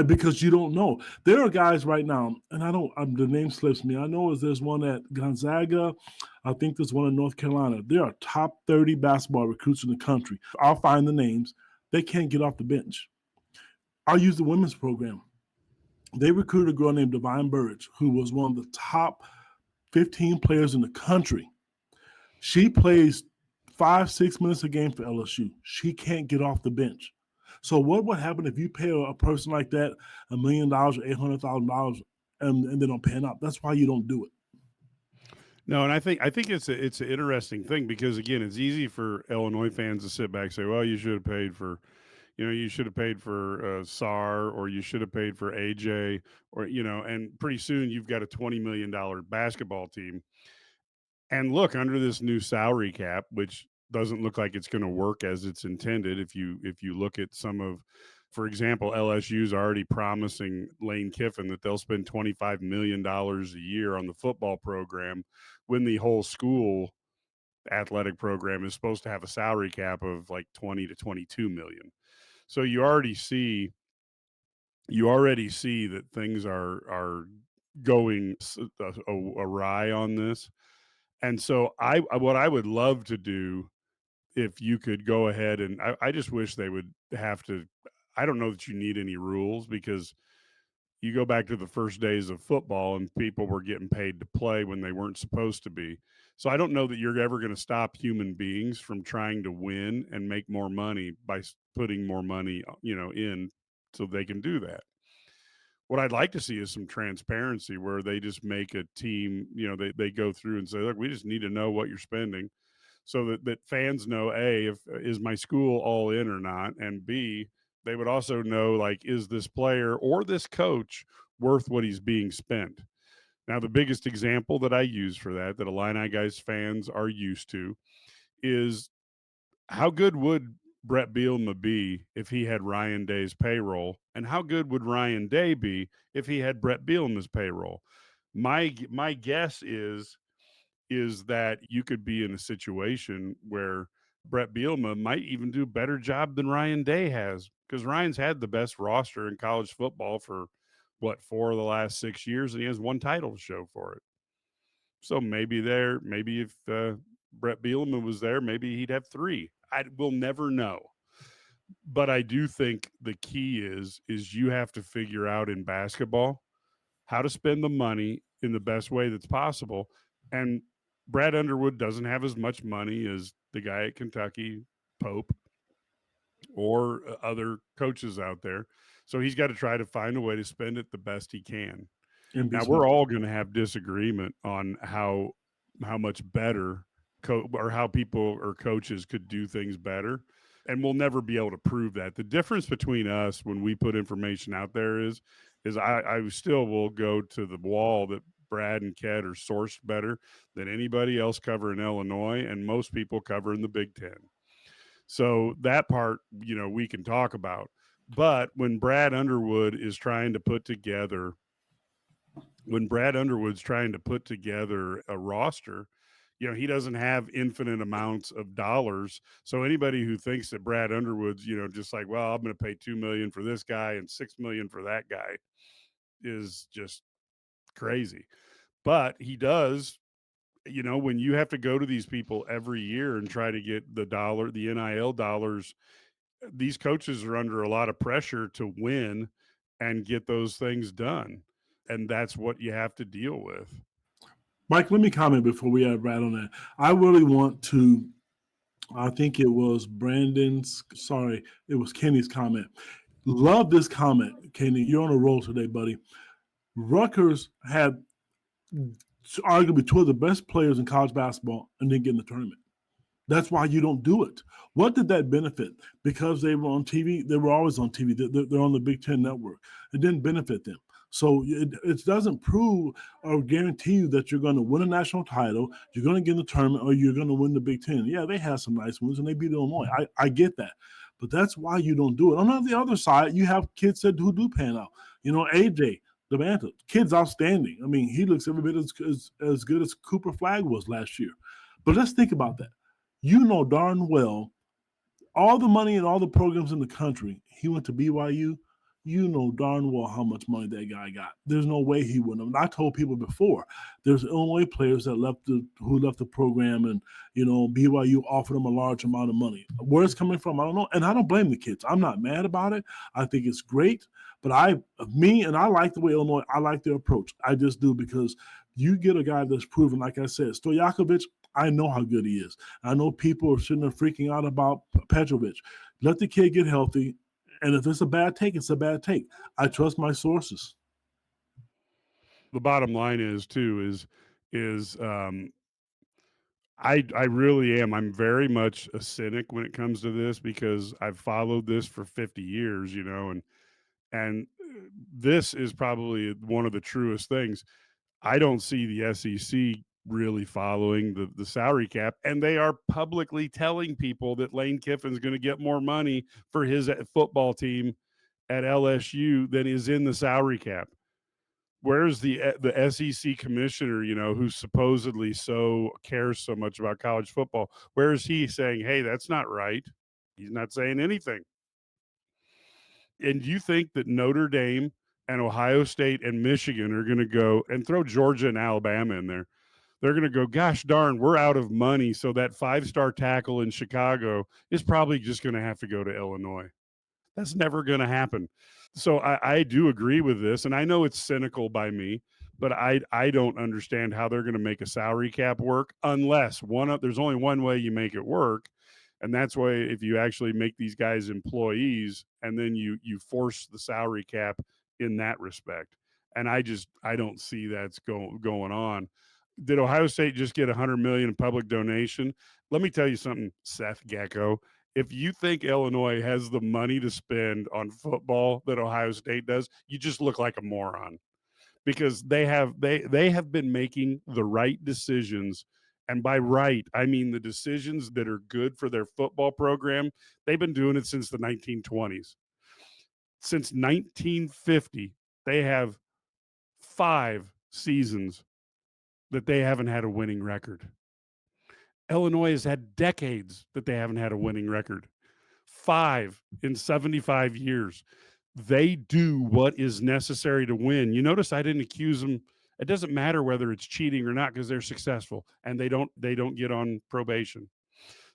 [SPEAKER 2] Because you don't know. There are guys right now, and the name slips me. I know there's one at Gonzaga. I think there's one in North Carolina. There are top 30 basketball recruits in the country. I'll find the names. They can't get off the bench. I'll use the women's program. They recruited a girl named Divine Burridge, who was one of the top 15 players in the country. She plays 5-6 minutes a game for LSU. She can't get off the bench. So what would happen if you pay a person like that $1 million or $800,000 and they don't pan out? That's why you don't do it.
[SPEAKER 1] No, and I think it's an interesting thing because again, it's easy for Illinois fans to sit back and say, "Well, you should have paid for, you should have paid for Sarr, or you should have paid for AJ, or and pretty soon you've got a $20 million basketball team." And look, under this new salary cap, which doesn't look like it's going to work as it's intended, if you look at some of, for example, LSU's already promising Lane Kiffin that they'll spend $25 million a year on the football program when the whole school athletic program is supposed to have a salary cap of like 20 to 22 million. So you already see that things are going awry on this. And so what I would love to do, if you could go ahead, and I just wish they would have to. I don't know that you need any rules because you go back to the first days of football and people were getting paid to play when they weren't supposed to be. So I don't know that you're ever going to stop human beings from trying to win and make more money by putting more money, in so they can do that. What I'd like to see is some transparency where they just make a team, they go through and say, look, we just need to know what you're spending so that fans know, A, if is my school all in or not, and B, they would also know, like, is this player or this coach worth what he's being spent? Now, the biggest example that I use for that Illini guys fans are used to is how good would Brett Bielema be if he had Ryan Day's payroll, and how good would Ryan Day be if he had Brett Bielema's payroll? My guess is that you could be in a situation where Brett Bielema might even do a better job than Ryan Day has, because Ryan's had the best roster in college football for what, 4 of the last 6 years, and he has one title to show for it. So maybe if Brett Bielema was there, maybe he'd have three. We'll never know. But I do think the key is you have to figure out in basketball how to spend the money in the best way that's possible. And Brad Underwood doesn't have as much money as the guy at Kentucky, Pope, or other coaches out there. So he's got to try to find a way to spend it the best he can.
[SPEAKER 2] And be
[SPEAKER 1] Now
[SPEAKER 2] smart.
[SPEAKER 1] we're all going to have disagreement on how much better or how people or coaches could do things better, and we'll never be able to prove that. The difference between us when we put information out there is I still will go to the wall that Brad and Ked are sourced better than anybody else covering Illinois and most people covering the Big Ten. So that part, we can talk about. But when Brad Underwood is trying to put together when Brad Underwood's trying to put together a roster, he doesn't have infinite amounts of dollars. So anybody who thinks that Brad Underwood's, just like, well, I'm going to pay $2 million for this guy and $6 million for that guy is just crazy. But he does, when you have to go to these people every year and try to get the NIL dollars, these coaches are under a lot of pressure to win and get those things done. And that's what you have to deal with.
[SPEAKER 2] Mike, let me comment before we add right on that. I really want to, I think it was it was Kenny's comment. Love this comment, Kenny. You're on a roll today, buddy. Rutgers had arguably two of the best players in college basketball and didn't get in the tournament. That's why you don't do it. What did that benefit? Because they were on TV. They were always on TV. They're on the Big Ten network. It didn't benefit them. So it doesn't prove or guarantee you that you're going to win a national title, you're going to get in the tournament, or you're going to win the Big Ten. Yeah, they had some nice wins, and they beat Illinois. I get that. But that's why you don't do it. On the other side, you have kids who do pan out. AJ, the Manta, kid's outstanding. I mean, he looks every bit as good as Cooper Flagg was last year. But let's think about that. You know darn well all the money and all the programs in the country. He went to BYU. You know darn well how much money that guy got. There's no way he wouldn't have. And I told people before, there's Illinois players that who left the program, and BYU offered them a large amount of money. Where it's coming from, I don't know, and I don't blame the kids. I'm not mad about it. I think it's great, but I like the way Illinois. I like their approach. I just do, because you get a guy that's proven, like I said, Stojakovic. I know how good he is. I know people are sitting there freaking out about Petrovic. Let the kid get healthy. And if it's a bad take, it's a bad take. I trust my sources.
[SPEAKER 1] The bottom line I really am. I'm very much a cynic when it comes to this, because I've followed this for 50 years, and this is probably one of the truest things. I don't see the SEC really following the salary cap, and they are publicly telling people that Lane Kiffin's going to get more money for his football team at LSU than is in the salary cap. Where's the SEC commissioner, who supposedly cares so much about college football? Where is he saying, hey, that's not right? He's not saying anything. And you think that Notre Dame and Ohio State and Michigan are going to go and throw Georgia and Alabama in there? They're going to go, gosh darn, we're out of money. So that 5-star tackle in Chicago is probably just going to have to go to Illinois. That's never going to happen. So I do agree with this. And I know it's cynical by me, but I don't understand how they're going to make a salary cap work unless there's only one way you make it work. And that's why if you actually make these guys employees and then you force the salary cap in that respect. And I don't see that's going on. Did Ohio State just get 100 million in public donation? Let me tell you something, Seth Gecko. If you think Illinois has the money to spend on football that Ohio State does, you just look like a moron, because they have been making the right decisions. And by right, I mean the decisions that are good for their football program. They've been doing it since the 1920s. Since 1950, they have 5 seasons that they haven't had a winning record. Illinois has had decades that they haven't had a winning record. 5 in 75 years. They do what is necessary to win. You notice I didn't accuse them. It doesn't matter whether it's cheating or not, because they're successful and they don't get on probation.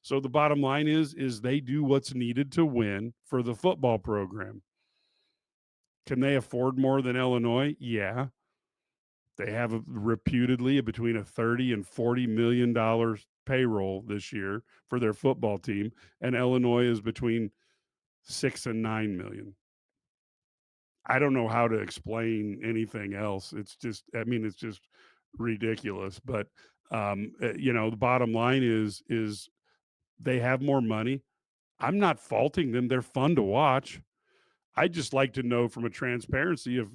[SPEAKER 1] So the bottom line is they do what's needed to win for the football program. Can they afford more than Illinois? Yeah. They have reputedly between a 30 and 40 million dollars payroll this year for their football team, and Illinois is between 6 and 9 million. I don't know how to explain anything else. It's just, I mean, it's just ridiculous. But the bottom line is they have more money. I'm not faulting them. They're fun to watch. I just like to know from a transparency if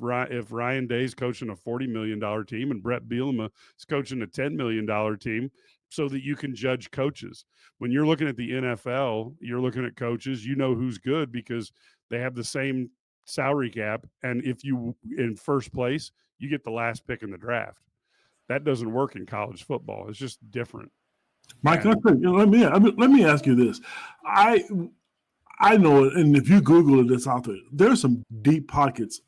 [SPEAKER 1] Ryan Day's coaching a $40 million team and Brett Bielema is coaching a $10 million team, so that you can judge coaches. When you're looking at the NFL, you're looking at coaches, you know who's good because they have the same salary cap. And if you in first place, you get the last pick in the draft. That doesn't work in college football. It's just different.
[SPEAKER 2] Mike, let me ask you this. I know it, and if you Google it, it's out there. There's some deep pockets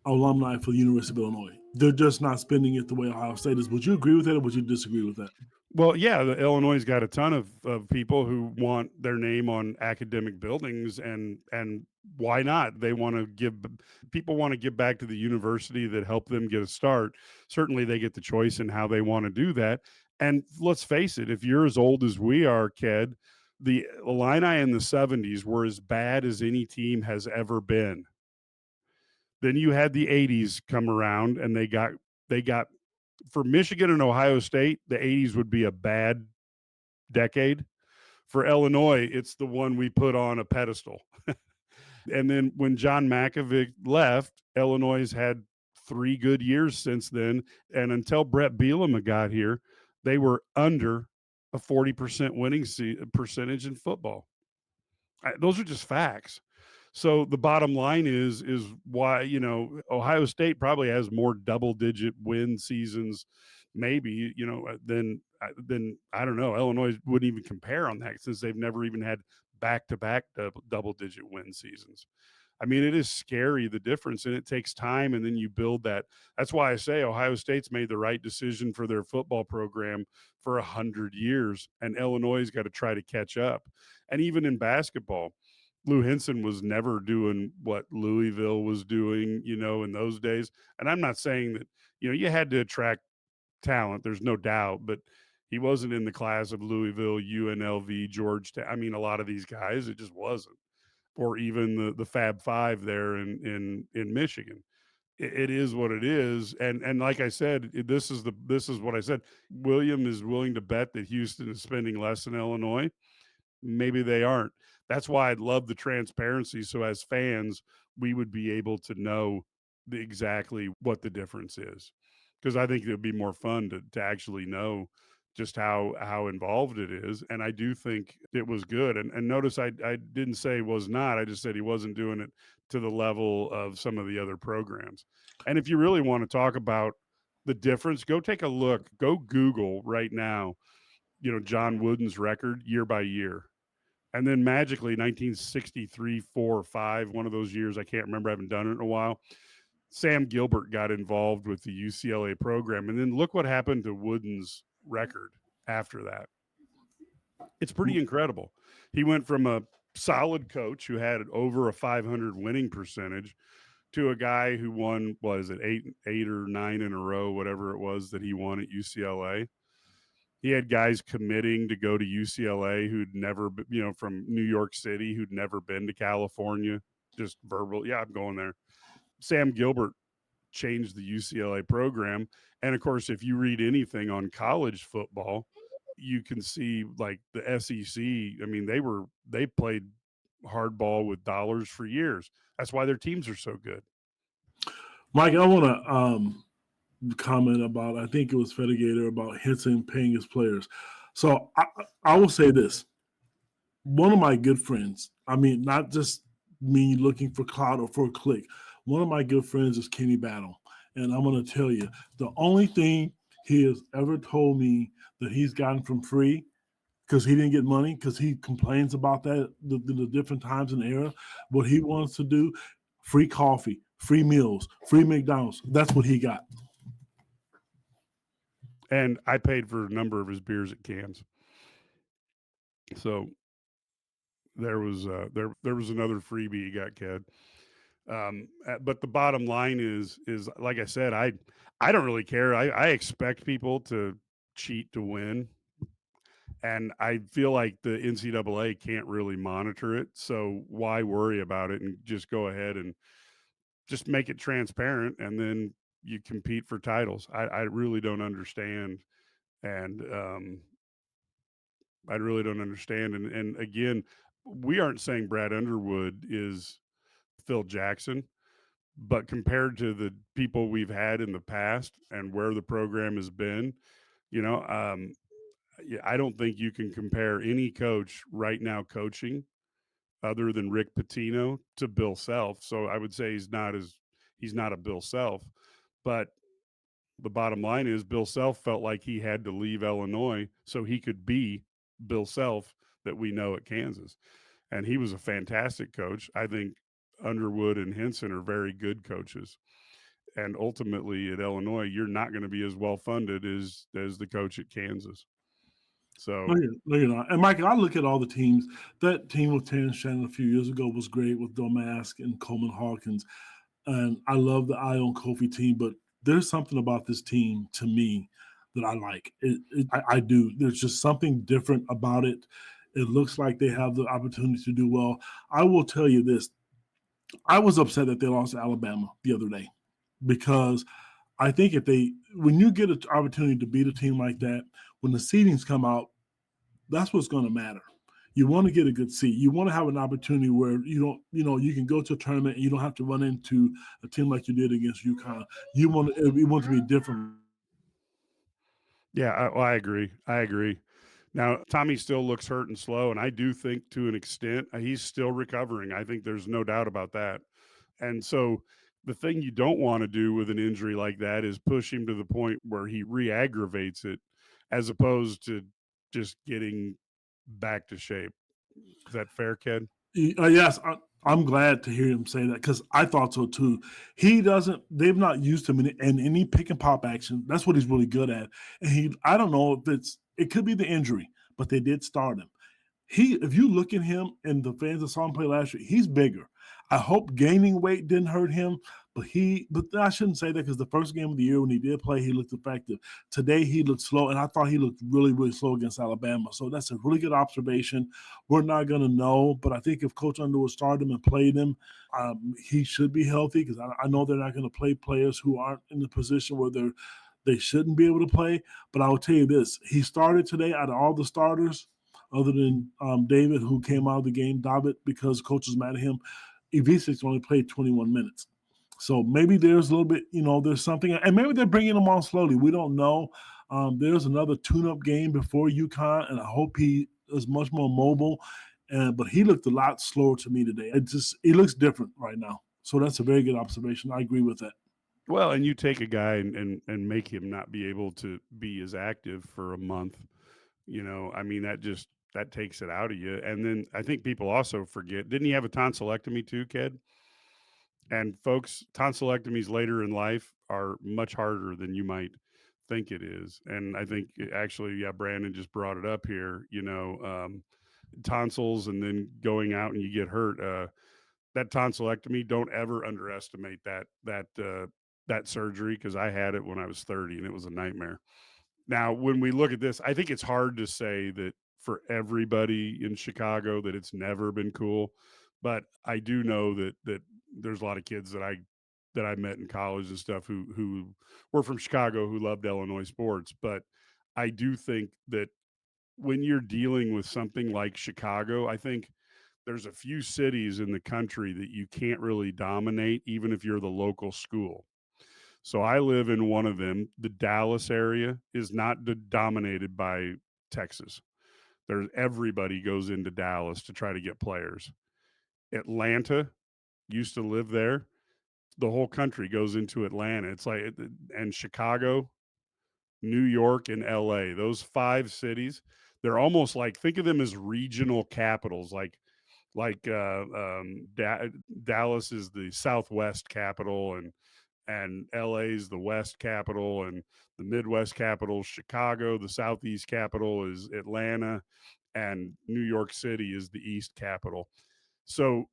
[SPEAKER 2] alumni for the University of Illinois. They're just not spending it the way Ohio State is. Would you agree with that, or would you disagree with that?
[SPEAKER 1] Well, yeah, Illinois got a ton of people who want their name on academic buildings, and why not? They want to give back to the university that helped them get a start. Certainly, they get the choice in how they want to do that. And let's face it, if you're as old as we are, Ked, the Illini in the 70s were as bad as any team has ever been. Then you had the 80s come around, and they got for Michigan and Ohio State, the 80s would be a bad decade. For Illinois, it's the one we put on a pedestal. And then when John Malkovich left, Illinois has had 3 good years since then. And until Brett Bielema got here, they were under a 40% winning percentage in football. Those are just facts. So the bottom line is why, Ohio State probably has more double-digit win seasons, maybe, than I don't know. Illinois wouldn't even compare on that, since they've never even had back-to-back double-digit win seasons. I mean, it is scary, the difference, and it takes time, and then you build that. That's why I say Ohio State's made the right decision for their football program for 100 years, and Illinois has got to try to catch up. And even in basketball, Lou Henson was never doing what Louisville was doing, in those days. And I'm not saying that, you had to attract talent. There's no doubt, but he wasn't in the class of Louisville, UNLV, Georgetown. I mean, a lot of these guys, it just wasn't. Or even the Fab Five there in Michigan. It is what it is. And like I said, this is what I said. William is willing to bet that Houston is spending less in Illinois. Maybe they aren't. That's why I'd love the transparency. So as fans, we would be able to know exactly what the difference is. Because I think it would be more fun to actually know just how involved it is. And I do think it was good. And notice I didn't say was not. I just said he wasn't doing it to the level of some of the other programs. And if you really want to talk about the difference, go take a look. Go Google right now, John Wooden's record year by year. And then magically 1963, 4 or 5, one of those years, I can't remember, I haven't done it in a while, Sam Gilbert got involved with the UCLA program. And then look what happened to Wooden's record after that. It's pretty incredible. He went from a solid coach who had over a 500 winning percentage to a guy who won, what is it, 8 or 9 in a row, whatever it was that he won at UCLA. He had guys committing to go to UCLA who'd never, from New York City, who'd never been to California, just verbal. Yeah, I'm going there. Sam Gilbert changed the UCLA program. And of course, if you read anything on college football, you can see like the SEC. I mean, they played hardball with dollars for years. That's why their teams are so good.
[SPEAKER 2] Mike, I want to comment about, I think it was Fedigator, about Henson paying his players. So I will say this. One of my good friends, I mean, not just me looking for clout or for a click, one of my good friends is Kenny Battle. And I'm going to tell you, the only thing he has ever told me that he's gotten from free, because he didn't get money, because he complains about that, the different times in the era, what he wants to do, free coffee, free meals, free McDonald's. That's what he got.
[SPEAKER 1] And I paid for a number of his beers at cans. So there was another freebie you got, kid. But the bottom line is like I said, I don't really care. I expect people to cheat to win, and I feel like the NCAA can't really monitor it. So why worry about it and just go ahead and just make it transparent, and then you compete for titles. I really don't understand, and I really don't understand. And again, we aren't saying Brad Underwood is Phil Jackson, but compared to the people we've had in the past and where the program has been, you know, yeah, I don't think you can compare any coach right now coaching other than Rick Pitino to Bill Self. So I would say he's not a Bill Self, but the bottom line is Bill Self felt like he had to leave Illinois so he could be Bill Self that we know at Kansas. And he was a fantastic coach. I think Underwood and Henson are very good coaches. And ultimately at Illinois, you're not going to be as well funded as the coach at Kansas.
[SPEAKER 2] No,
[SPEAKER 1] So
[SPEAKER 2] you're not. And Michael, I look at all the teams. That team with Terrence Shannon a few years ago was great with Domask and Coleman Hawkins. And I love the Ion Kofi team, but there's something about this team to me that I like. I do. There's just something different about it. It looks like they have the opportunity to do well. I will tell you this. I was upset that they lost to Alabama the other day because I think when you get an opportunity to beat a team like that, when the seedings come out, that's what's going to matter. You want to get a good seat. You want to have an opportunity where you can go to a tournament and you don't have to run into a team like you did against UConn. You want to be different.
[SPEAKER 1] yeah, I agree. I agree. Now, Tommy still looks hurt and slow, and I do think to an extent he's still recovering. I think there's no doubt about that. And so the thing you don't want to do with an injury like that is push him to the point where he re aggravates it as opposed to just getting back to shape. Is that fair, Ken?
[SPEAKER 2] Yes, I'm glad to hear him say that because I thought so too. He doesn't. They've not used him in any pick and pop action. That's what he's really good at. And I don't know if it could be the injury, but they did start him. If you look at him and the fans that saw him play last year, he's bigger. I hope gaining weight didn't hurt him, but I shouldn't say that because the first game of the year when he did play, he looked effective. Today he looked slow, and I thought he looked really, really slow against Alabama. So that's a really good observation. We're not going to know, but I think if Coach Underwood started him and played him, he should be healthy because I know they're not going to play players who aren't in the position where they shouldn't be able to play. But I will tell you this: he started today out of all the starters other than David, who came out of the game, David, because coach was mad at him. Ivisic only played 21 minutes. So maybe there's a little bit, there's something, and maybe they're bringing him on slowly. We don't know. There's another tune-up game before UConn, and I hope he is much more mobile. But he looked a lot slower to me today. He looks different right now. So that's a very good observation. I agree with that.
[SPEAKER 1] Well, and you take a guy and make him not be able to be as active for a month. I mean, that takes it out of you. And then I think people also forget, didn't he have a tonsillectomy too, kid? And folks, tonsillectomies later in life are much harder than you might think it is. And I think actually, yeah, Brandon just brought it up here, tonsils and then going out and you get hurt. That tonsillectomy, don't ever underestimate that surgery because I had it when I was 30 and it was a nightmare. Now, when we look at this, I think it's hard to say that for everybody in Chicago that it's never been cool, but I do know that there's a lot of kids that that I met in college and stuff who were from Chicago who loved Illinois sports. But I do think that when you're dealing with something like Chicago, I think there's a few cities in the country that you can't really dominate, even if you're the local school. So I live in one of them. The Dallas area is not dominated by Texas. There's everybody goes into Dallas to try to get players. Atlanta used to live there. The whole country goes into Atlanta. It's like, and Chicago, New York, and LA, those five cities, they're almost like, think of them as regional capitals. Like Dallas is the Southwest capital, and LA is the West capital, and the Midwest capital, Chicago, the Southeast capital is Atlanta, and New York City is the East capital. So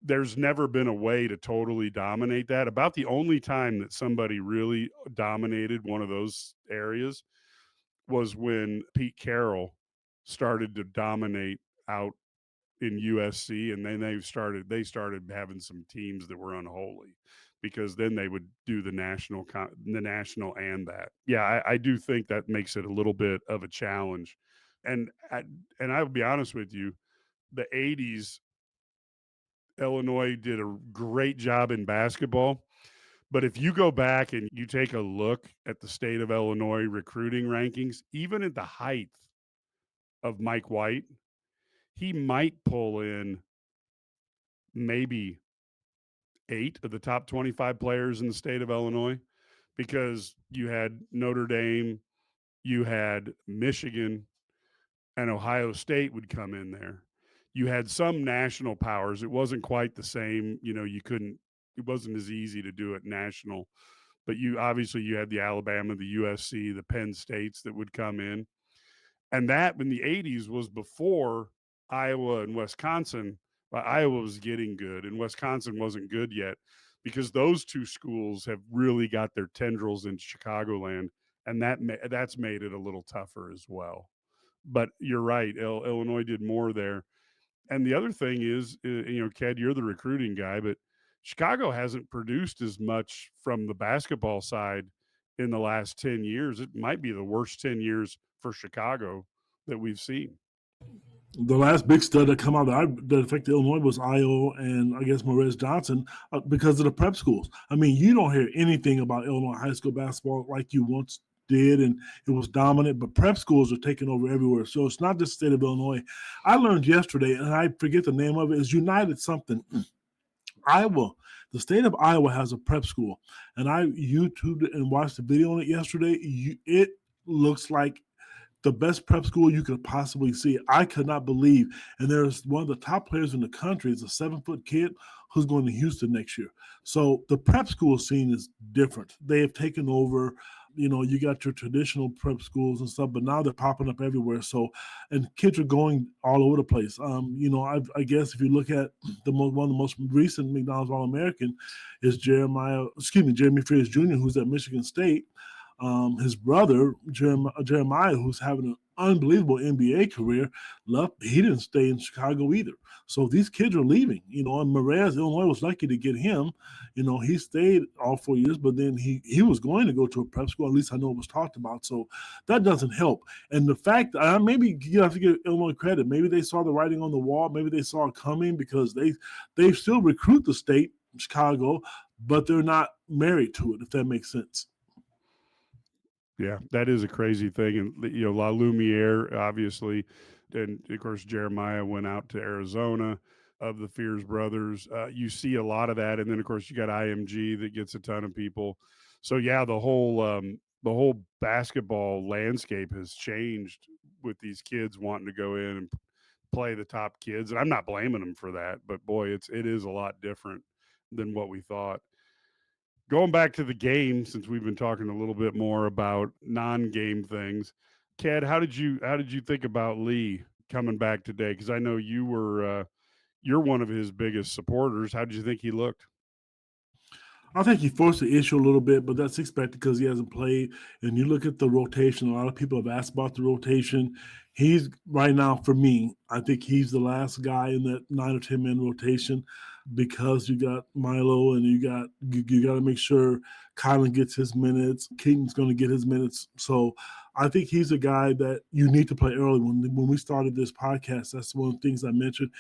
[SPEAKER 1] there's never been a way to totally dominate that. About the only time that somebody really dominated one of those areas was when Pete Carroll started to dominate out in USC, and then they started having some teams that were unholy, because then they would do the national and that. Yeah, I do think that makes it a little bit of a challenge, and I, and I will be honest with you, the '80s Illinois did a great job in basketball. But if you go back and you take a look at the state of Illinois recruiting rankings, even at the height of Mike White, he might pull in maybe 8 of the top 25 players in the state of Illinois, because you had Notre Dame, you had Michigan, and Ohio State would come in there. You had some national powers. It wasn't quite the same. It wasn't as easy to do it national, but you had the Alabama, the USC, the Penn States that would come in. And that in the '80s was before Iowa and Wisconsin. Well, Iowa was getting good, and Wisconsin wasn't good yet, because those two schools have really got their tendrils in Chicagoland, and that's made it a little tougher as well. But you're right, Illinois did more there. And the other thing is, Ked, you're the recruiting guy, but Chicago hasn't produced as much from the basketball side in the last 10 years. It might be the worst 10 years for Chicago that we've seen.
[SPEAKER 2] The last big stud that come out that affected Illinois was Io and I guess Morez Johnson because of the prep schools. I mean, you don't hear anything about Illinois high school basketball like you once did, and it was dominant, but prep schools are taking over everywhere. So it's not just the state of Illinois. I learned yesterday, and I forget the name of it, is United something. Iowa, the state of Iowa has a prep school, and I YouTubed it and watched the video on it yesterday. It looks like the best prep school you could possibly see. I could not believe. And there's one of the top players in the country is a 7-foot kid who's going to Houston next year. So the prep school scene is different. They have taken over. You got your traditional prep schools and stuff, but now they're popping up everywhere. So, and kids are going all over the place. I guess if you look at one of the most recent McDonald's All-American is Jeremy Frears Jr., who's at Michigan State. His brother, Jeremiah, who's having an unbelievable NBA career, he didn't stay in Chicago either. So these kids are leaving, and Morez, Illinois was lucky to get him. He stayed all 4 years, but then he was going to go to a prep school. At least I know it was talked about. So that doesn't help. And the fact, maybe you have to give Illinois credit. Maybe they saw the writing on the wall. Maybe they saw it coming, because they still recruit the state, Chicago, but they're not married to it, if that makes sense.
[SPEAKER 1] Yeah, that is a crazy thing. And, La Lumiere, obviously, and of course, Jeremiah went out to Arizona of the Fears brothers. You see a lot of that. And then, of course, you got IMG that gets a ton of people. So, yeah, the whole basketball landscape has changed with these kids wanting to go in and play the top kids. And I'm not blaming them for that, but boy, it is a lot different than what we thought. Going back to the game, since we've been talking a little bit more about non-game things, Ked, how did you think about Lee coming back today? Because I know you're one of his biggest supporters. How did you think he looked?
[SPEAKER 2] I think he forced the issue a little bit, but that's expected because he hasn't played. And you look at the rotation, a lot of people have asked about the rotation. He's right now, for me, I think he's the last guy in that 9 or 10 man rotation because you got Milo and you got to make sure Kylan gets his minutes. Keaton's going to get his minutes. So I think he's a guy that you need to play early. When we started this podcast, that's one of the things I mentioned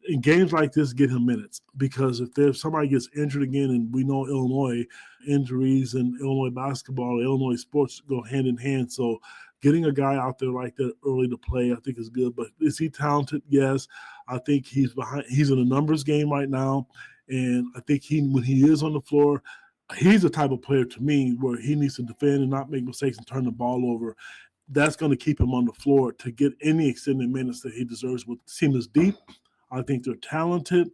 [SPEAKER 2] in games like this, get him minutes because if there's somebody gets injured again, and we know Illinois injuries and Illinois basketball, Illinois sports go hand in hand. So getting a guy out there like that early to play, I think is good. But is he talented? Yes. I think he's behind. He's in a numbers game right now, and I think when he is on the floor, he's the type of player to me where he needs to defend and not make mistakes and turn the ball over. That's going to keep him on the floor to get any extended minutes that he deserves. With the team is deep, I think they're talented,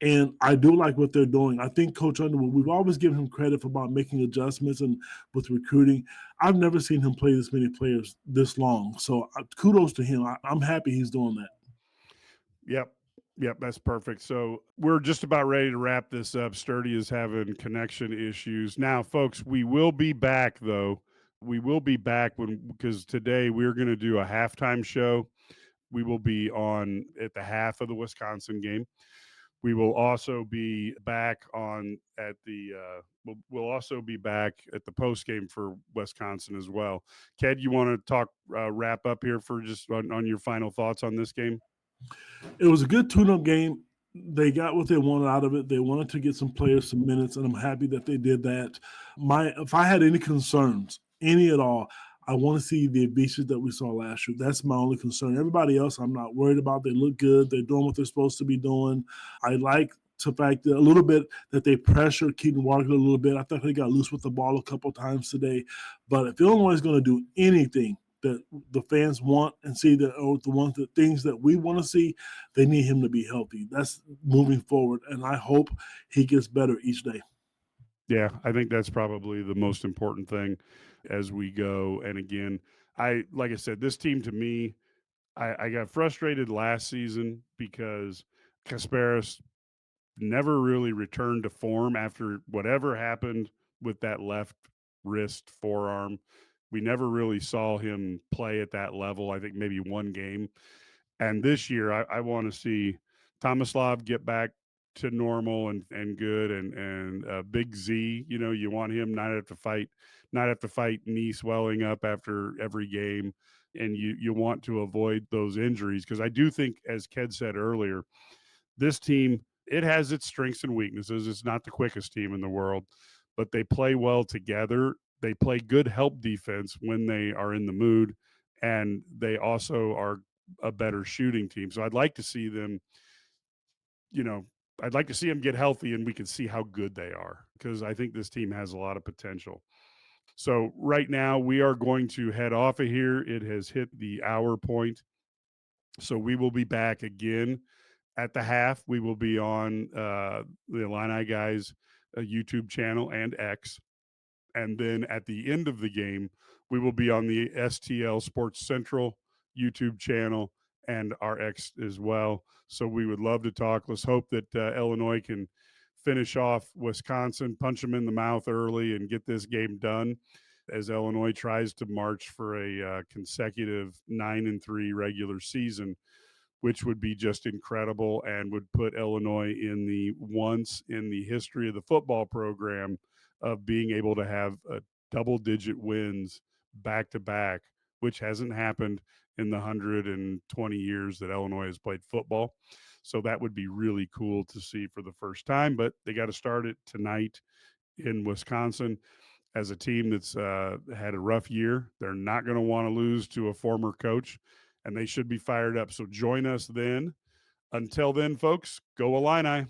[SPEAKER 2] and I do like what they're doing. I think Coach Underwood, we've always given him credit for about making adjustments and with recruiting. I've never seen him play this many players this long. So kudos to him. I'm happy he's doing that.
[SPEAKER 1] Yep. Yep, that's perfect. So we're just about ready to wrap this up. Sturdy is having connection issues. Now, folks, we will be back though. We will be back because today we're going to do a halftime show. We will be on at the half of the Wisconsin game. We will also be back on at the we'll also be back at the post game for Wisconsin as well. Ked, you want to talk wrap up here for just on your final thoughts on this game?
[SPEAKER 2] It was a good tune-up game. They got what they wanted out of it. They wanted to get some players some minutes, and I'm happy that they did that. If I had any concerns, any at all, I want to see the beaches that we saw last year. That's my only concern. Everybody else, I'm not worried about. They look good. They're doing what they're supposed to be doing. I like the fact that a little bit that they pressured Keaton Walker a little bit. I thought he got loose with the ball a couple times today. But if Illinois is going to do anything that the fans want and see that the things that we want to see, they need him to be healthy. That's moving forward, and I hope he gets better each day.
[SPEAKER 1] Yeah, I think that's probably the most important thing as we go. And again, like I said, this team to me, I got frustrated last season because Kasparis never really returned to form after whatever happened with that left wrist forearm. We never really saw him play at that level. I think maybe one game. And this year, I want to see Tomislav get back to normal and good and Big Z. You know, you want him not have to fight knee swelling up after every game, and you want to avoid those injuries because I do think, as Ked said earlier, this team, it has its strengths and weaknesses. It's not the quickest team in the world, but they play well together. They play good help defense when they are in the mood, and they also are a better shooting team. So I'd like to see them, you know, I'd like to see them get healthy and we can see how good they are because I think this team has a lot of potential. So right now we are going to head off of here. It has hit the hour point. So we will be back again at the half. We will be on the Illini Guys YouTube channel and X. And then at the end of the game, we will be on the STL Sports Central YouTube channel and our X as well. So we would love to talk. Let's hope that Illinois can finish off Wisconsin, punch them in the mouth early, and get this game done as Illinois tries to march for a consecutive 9-3 regular season, which would be just incredible and would put Illinois in the once in the history of the football program of being able to have a double-digit wins back to back, which hasn't happened in the 120 years that Illinois has played football. So that would be really cool to see for the first time, but they got to start it tonight in Wisconsin. As a team that's had a rough year, they're not going to want to lose to a former coach, and they should be fired up. So join us then. Until then, folks, go Illini.